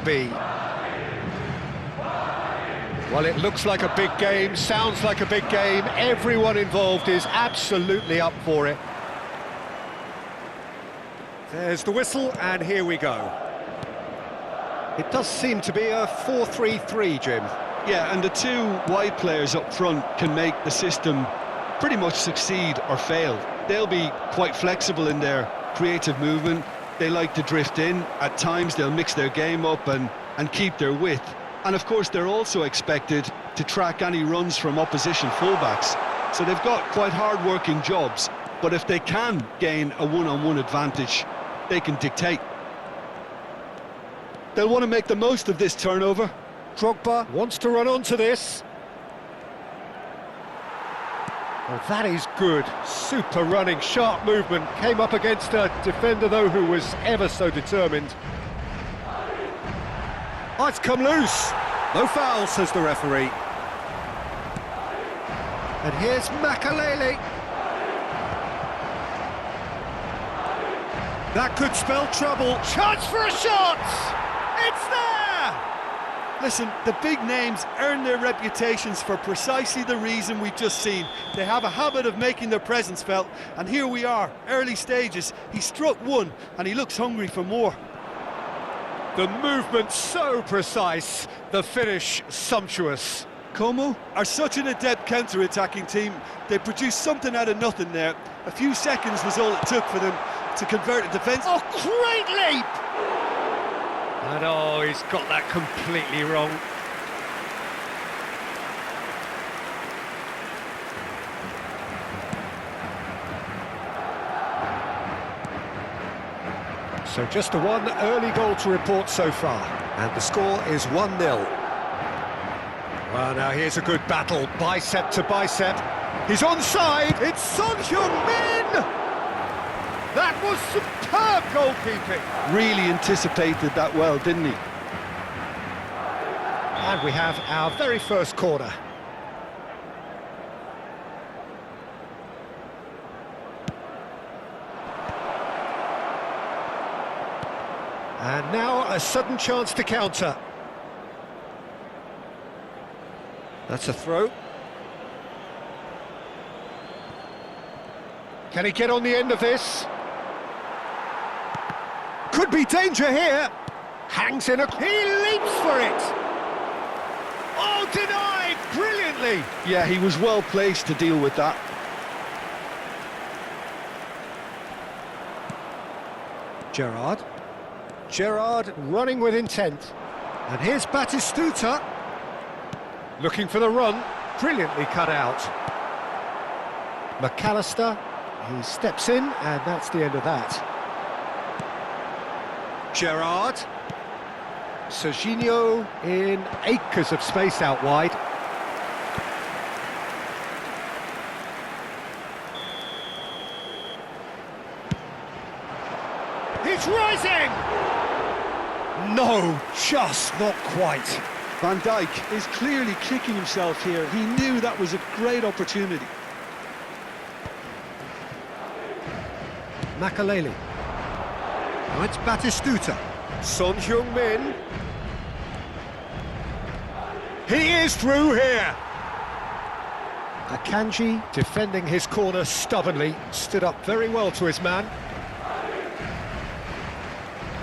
be. Well, it looks like a big game, sounds like a big game. Everyone involved is absolutely up for it. There's the whistle, and here we go. It does seem to be a 4-3-3, Jim. Yeah, and the two wide players up front can make the system pretty much succeed or fail. They'll be quite flexible in their creative movement. They like to drift in. At times they'll mix their game up and keep their width. And of course they're also expected to track any runs from opposition fullbacks. So they've got quite hard-working jobs, but if they can gain a one-on-one advantage, they can dictate. They'll want to make the most of this turnover. Drogba wants to run onto this. Well, that is good. Super running, sharp movement. Came up against a defender, though, who was ever so determined. Oh, it's come loose. No foul, says the referee. And here's Makalele. That could spell trouble. Chance for a shot! It's there! Listen, the big names earn their reputations for precisely the reason we've just seen. They have a habit of making their presence felt, and here we are, early stages. He struck one, and he looks hungry for more. The movement so precise, the finish sumptuous. Como are such an adept counter-attacking team. They produced something out of nothing there. A few seconds was all it took for them to convert a defence. Oh, great leap! And oh, he's got that completely wrong. So just the one early goal to report so far, and the score is 1-0. Well, now here's a good battle, bicep to bicep. He's onside, it's Son Heung-min! That was superb goalkeeping. Really anticipated that well, didn't he? And we have our very first corner. And now a sudden chance to counter. That's a throw. Can he get on the end of this? Could be danger here. Hangs in a... He leaps for it! Oh, denied! Brilliantly! Yeah, he was well placed to deal with that. Gerrard running with intent. And here's Batistuta. Looking for the run. Brilliantly cut out. McAllister. He steps in, and that's the end of that. Gerrard. Serginho in acres of space out wide. He's rising! No, just not quite. Van Dijk is clearly kicking himself here. He knew that was a great opportunity. Makalele. Now it's Batistuta. Son Heung-min. He is through here. Akanji defending his corner stubbornly. Stood up very well to his man.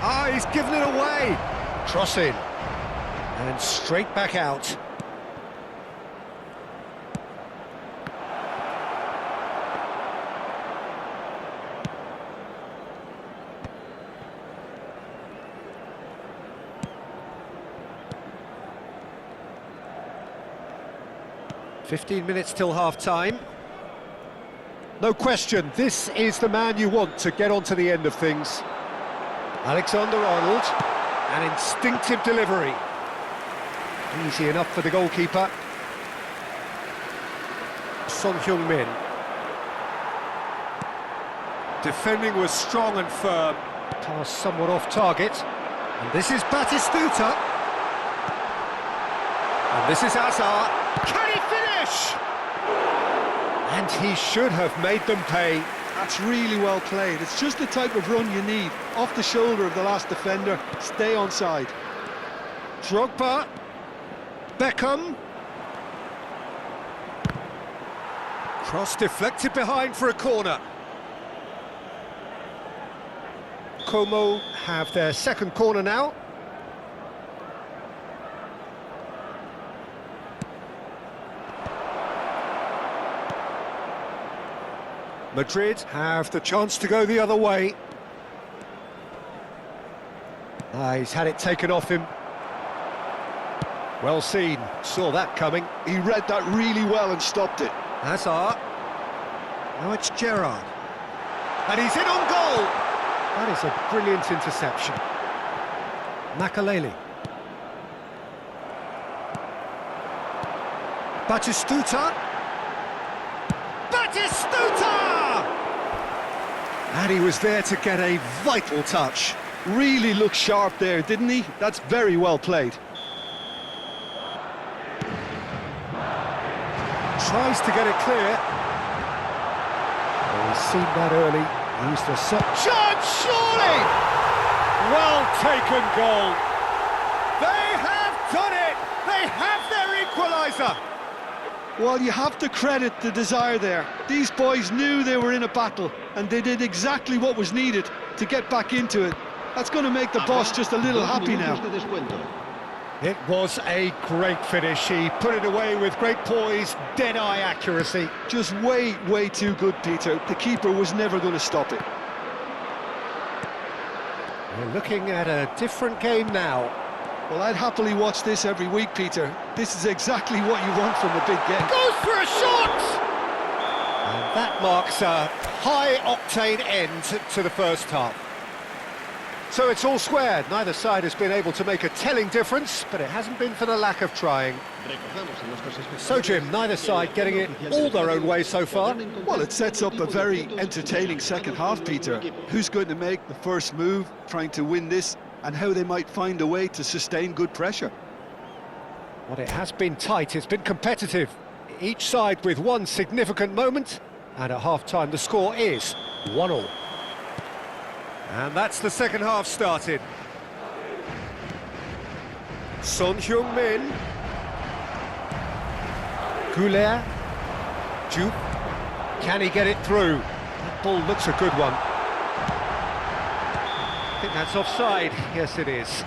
Ah, he's given it away. Cross in. And straight back out. "15 minutes till half-time. No question, this is the man you want to get onto the end of things. Alexander-Arnold, an instinctive delivery. Easy enough for the goalkeeper. Son Heung-min. Defending was strong and firm. Pass somewhat off target. And this is Batistuta. And this is Hazard. Can he finish? And he should have made them pay. That's really well played. It's just the type of run you need. Off the shoulder of the last defender, stay onside. Drogba. Beckham. Cross deflected behind for a corner. Como have their second corner now. Madrid have the chance to go the other way. He's had it taken off him. Well seen, saw that coming. He read that really well and stopped it. Hazard. Now it's Gerrard. And he's in on goal! That is a brilliant interception. Makaleli. Batistuta. Batistuta! And he was there to get a vital touch. Really looked sharp there, didn't he? That's very well played. Tries to get it clear. Oh, he's seen that early. Used a chance, surely! Well taken goal. They have done it! They have their equaliser! Well, you have to credit the desire there. These boys knew they were in a battle, and they did exactly what was needed to get back into it. That's going to make the boss just a little happy now. It was a great finish. He put it away with great poise, dead-eye accuracy. Just way too good, Peter. The keeper was never going to stop it. We're looking at a different game now. Well, I'd happily watch this every week, Peter. This is exactly what you want from a big game. Goes for a shot! And that marks a high-octane end to the first half. So it's all squared. Neither side has been able to make a telling difference, but it hasn't been for the lack of trying. So, Jim, neither side getting it all their own way so far? Well, it sets up a very entertaining second half, Peter. Who's going to make the first move, trying to win this, and how they might find a way to sustain good pressure. Well, it has been tight, it's been competitive. Each side with one significant moment, and at half-time the score is 1-1. And that's the second half started. Son Heung-min. Goulet. Jupe. Can he get it through? That ball looks a good one. I think that's offside. Yes, it is.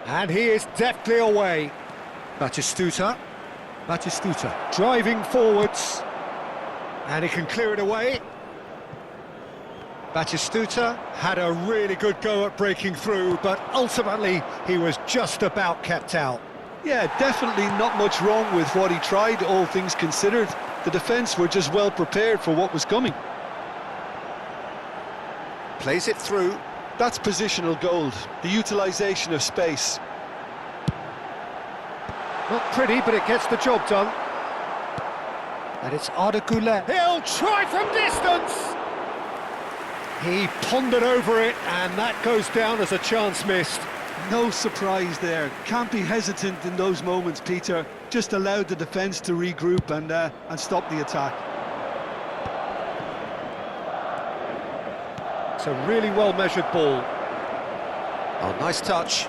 And he is deftly away. Batistuta. Driving forwards. And he can clear it away. Batistuta had a really good go at breaking through, but ultimately he was just about kept out. Yeah, definitely not much wrong with what he tried, all things considered. The defence were just well prepared for what was coming. Plays it through. That's positional gold, the utilisation of space. Not pretty, but it gets the job done. And it's Arda Güler. He'll try from distance! He pondered over it, and that goes down as a chance missed. No surprise there. Can't be hesitant in those moments, Peter. Just allowed the defence to regroup and stop the attack. It's a really well-measured ball. Oh, nice touch.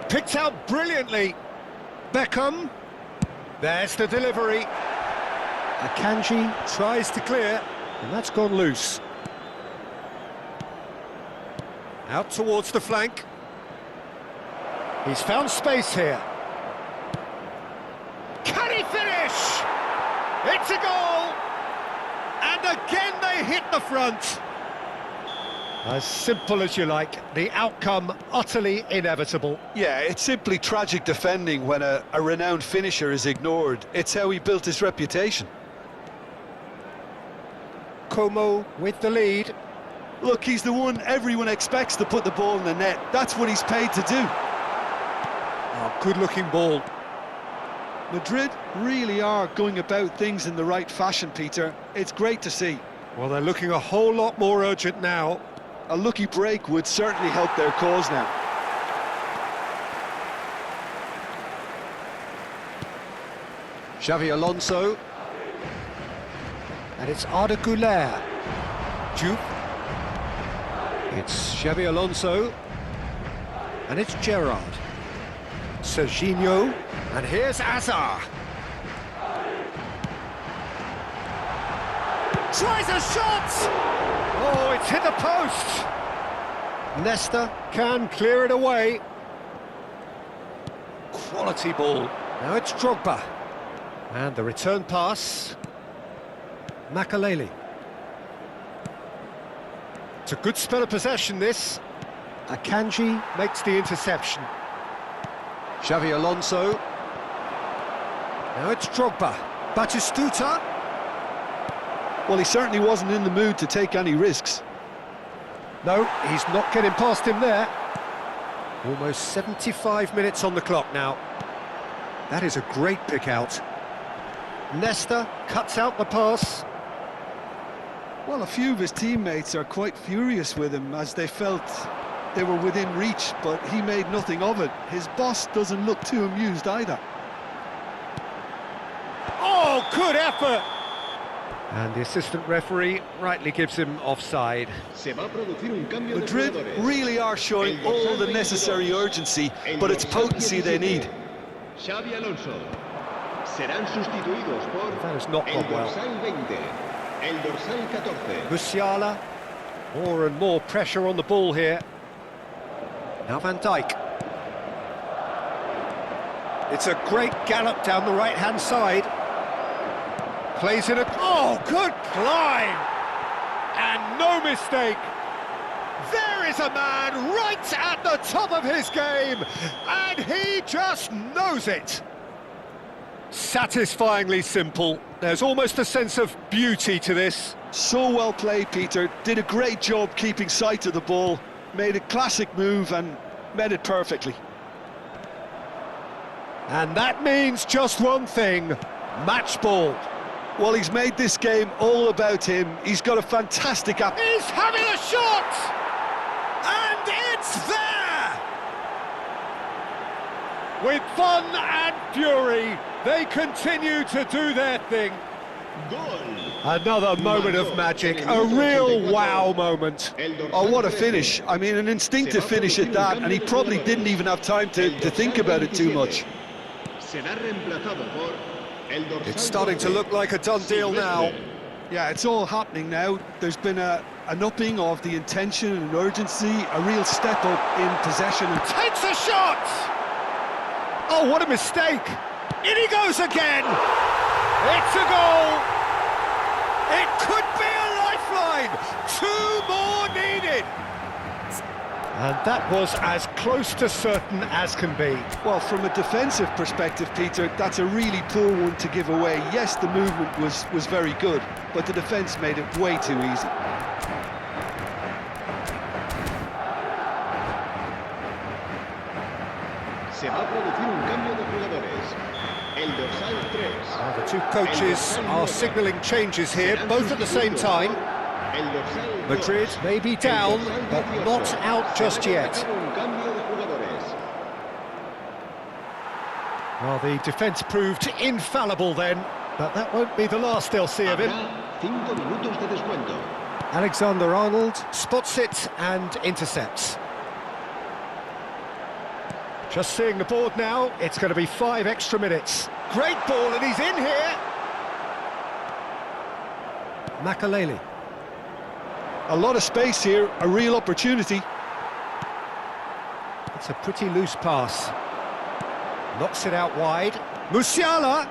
Picked out brilliantly. Beckham. There's the delivery. Akanji tries to clear, and that's gone loose. Out towards the flank. He's found space here. Can he finish? It's a goal! And again they hit the front. As simple as you like, the outcome utterly inevitable. Yeah, it's simply tragic defending when a renowned finisher is ignored. It's how he built his reputation. Como with the lead. Look, he's the one everyone expects to put the ball in the net. That's what he's paid to do. Oh, good-looking ball. Madrid really are going about things in the right fashion, Peter. It's great to see. Well, they're looking a whole lot more urgent now. A lucky break would certainly help their cause now. Xavi Alonso. And it's Arda Güler. Juve. It's Xavi Alonso. And it's Gerrard. Serginho. And here's Azar. Tries a shot! Oh, it's hit the post! Nesta can clear it away. Quality ball. Now it's Drogba. And the return pass. Makaleli. It's a good spell of possession, this. Akanji makes the interception. Xavi Alonso. Now it's Drogba. Batistuta. Well, he certainly wasn't in the mood to take any risks. No, he's not getting past him there. Almost 75 minutes on the clock now. That is a great pick out. Nesta cuts out the pass. Well, a few of his teammates are quite furious with him as they felt they were within reach, but he made nothing of it. His boss doesn't look too amused either. Oh, good effort! And the assistant referee rightly gives him offside. Madrid really are showing all the necessary urgency, but it's potency they need. Xavi Alonso. Serán sustituidos por That has not gone well. el dorsal 14. Musiala. More and more pressure on the ball here. Now Van Dijk. It's a great gallop down the right-hand side. Plays in a... Oh, good climb! And no mistake. There is a man right at the top of his game, and he just knows it. Satisfyingly simple. There's almost a sense of beauty to this. So well played, Peter. Did a great job keeping sight of the ball. Made a classic move and met it perfectly. And that means just one thing. Match ball. Well, he's made this game all about him. He's got a fantastic app. He's having a shot! And it's there! With fun and fury, they continue to do their thing. Another moment of magic, a real wow moment. Oh, what a finish. I mean, an instinctive finish at that, and he probably didn't even have time to think about it too much. It's starting to look like a done deal now. Yeah, it's all happening now. There's been an upping of the intention and urgency, a real step up in possession. Takes a shot! Oh, what a mistake! In he goes again! It's a goal! It could be a lifeline! 2 more needed! And that was as close to certain as can be. Well, from a defensive perspective, Peter, that's a really poor one to give away. Yes, the movement was very good, but the defence made it way too easy. Se va a producir un cambio de jugadores. El dorsal 3. Now the two coaches are signalling changes here, both at the same time. Madrid may be down, but not out just yet. Well, the defence proved infallible then, but that won't be the last they'll see of him. 5 minutos de descuento. Alexander-Arnold spots it and intercepts. Just seeing the board now, it's going to be 5 extra minutes. Great ball, and he's in here. Makaleli. A lot of space here, a real opportunity. It's a pretty loose pass. Knocks it out wide. Musiala!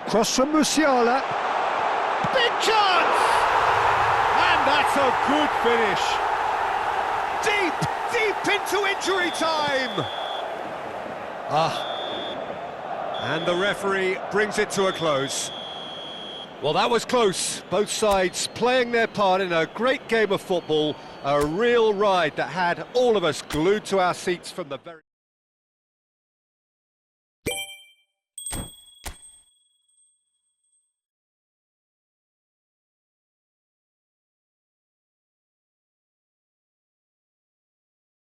Cross from Musiala. Big chance! And that's a good finish. Deep into injury time! And the referee brings it to a close. Well, that was close. Both sides playing their part in a great game of football. A real ride that had all of us glued to our seats from the very...